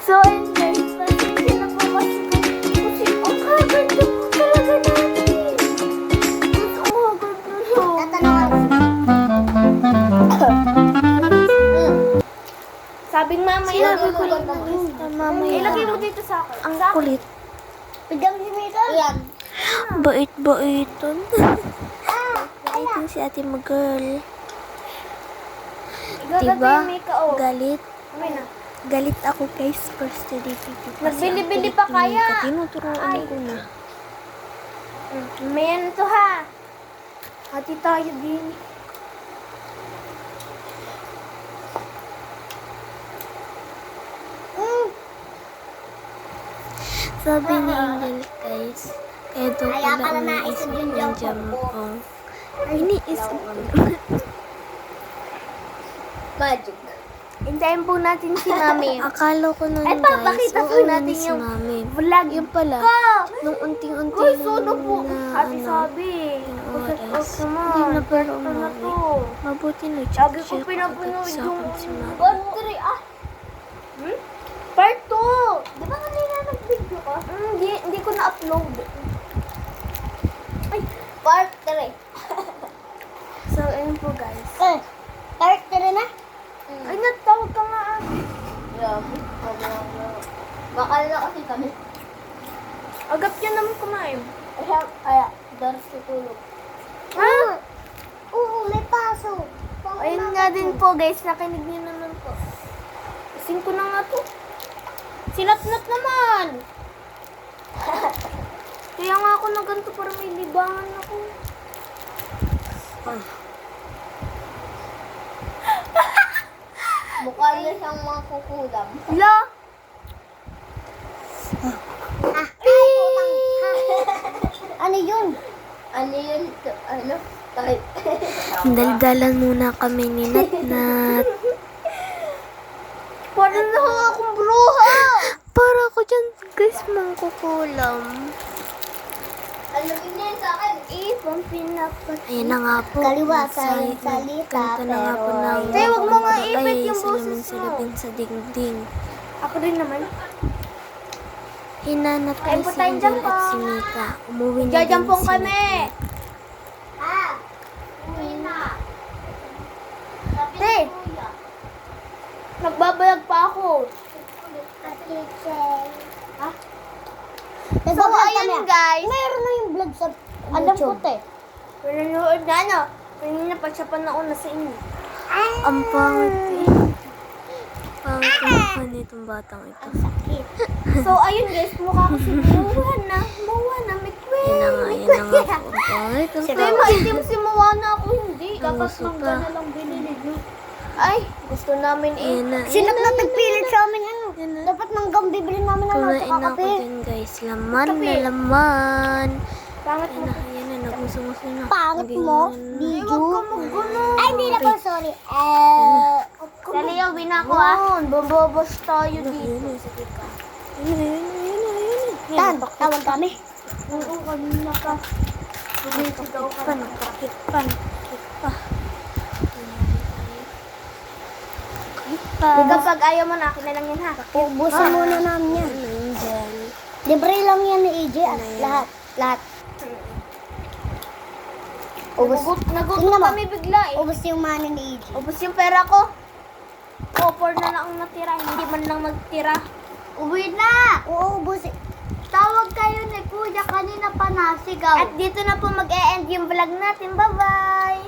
So, and guys, pasensya na po kasi ang kaganda po talaga natin. Mas umaganda siya. Sabing mamaya. Sinabi ko lang mamaya. Ilagay mo dito sa akin. Ang kulit. Bigyan si Mika. Ayan. Bait-baiton. Baitin si ate mo, girl. Diba? Galit. Galit ako guys. First day dito. Nagbili-bili pa kaya? Tinuturuan ko na. Mayan to ha. Hati tayo din. Sabi ni Angel guys, kaya daw Kaya pala pala umiisip naisip yung ng jampong. jampong. Iniisip ko. Magic. Hintayin po natin si Mami. Akala ko nun Ay, guys, papakita ko oo, natin si yung Mami. vlog Yun pala, ko. nung unting-unti Guys, lang ano po? na, Ate sabi. Kusat oras. off naman. Hindi na pala Ito na umuwi. to. Mabuti na Lagi ko check pinapunood sa yung akin si Mami. Part 3 ah. Part 2. Di ba kanina nag-video ka? Hindi ko na-upload. Ay, Part 3. so ayun po guys. Part 3 na? Ay, natawag ka nga ah. Grabe. Bakal na kasi kami. Agap yan naman kumain. Kaya, daras tutulog. Ha? Oo, may paso. Ayun nga din po guys, nakinig niyo naman po. Kasing ko na nga to. Sinat-nat naman. Kaya nga ako na ganito para may libangan ako. Mukha niya siyang mga kukulam. La! Ano yun? Ano yun? Ano? Kahit. Daldalan muna kami ni Natnat. Parang na akong bruha! Para ako dyan guys, mangkukulam. Ano yun sa akin? Ibang pinapat. Ayun na nga po. Kaliwa sa Nasa- salita, kanta na nga po pero ng ayun. Tay, wag mo nga ipit Ay, yung boses salamin mo. salapin sa dingding. Ako din naman. Hinanap Kain ni po si tayong Angel at jampong. si Mika. Umuwi na din Jajampong si kami! Natnat. Ah! Uwi na. Te! Nagbabayag pa ako. Ha? So, ayun guys. Mayroon na yung vlog sa Alam ko, YouTube. te. Pinanood na ano. Kanina pa siya panauna sa inyo. Ang pangit eh. Pangit ang mukha nitong batang ito. So, ayun guys. Mukha ko si Moana. Moana, may kway. Yan na nga, yan na nga po. Ang pangit, ang Tay, pangit. maitim si Moana. Ako hindi. Ang Dapat gusto mangga pa. na lang binili niyo. Ay, gusto namin eh. Ayan na, Sino ayan na nagpilit sa amin ano? Yan na. Dapat manggang bibili namin ng Kumain tsaka na ako kape. dyan guys. Laman Kape. na laman. Pangit Ayan mo. na, ayan na. Nagmuso-muso na. Pangit Naging mo, ano na. Ay, wag ka maggulo. Ay, hindi na po, sorry. Dali yung binako ah. Bumubos tayo Ayan na, dito. ayan na. Sige ka. Ayan na, ayan na, ayan na, ayan na. Tan, tawag kami. Oo, kanina ka. Bumisigaw ka. Nakakit pa, nakakit pa. Kapag ayaw mo na, akin na lang yan ha. Ubusin muna namin yan. Ano yun dyan? Libre lang yan ni AJ at lahat. Lahat. Ubus. Nagutom Tingnan mo. kami bigla eh. Ubus yung money ni AJ. Ubus yung pera ko. Offer na lang ang natira, hindi man lang magtira. Uwi na! Oo, ubus. Tawag kayo ni Kuya kanina pa nasigaw. At dito na po mag-e-end yung vlog natin. Bye-bye!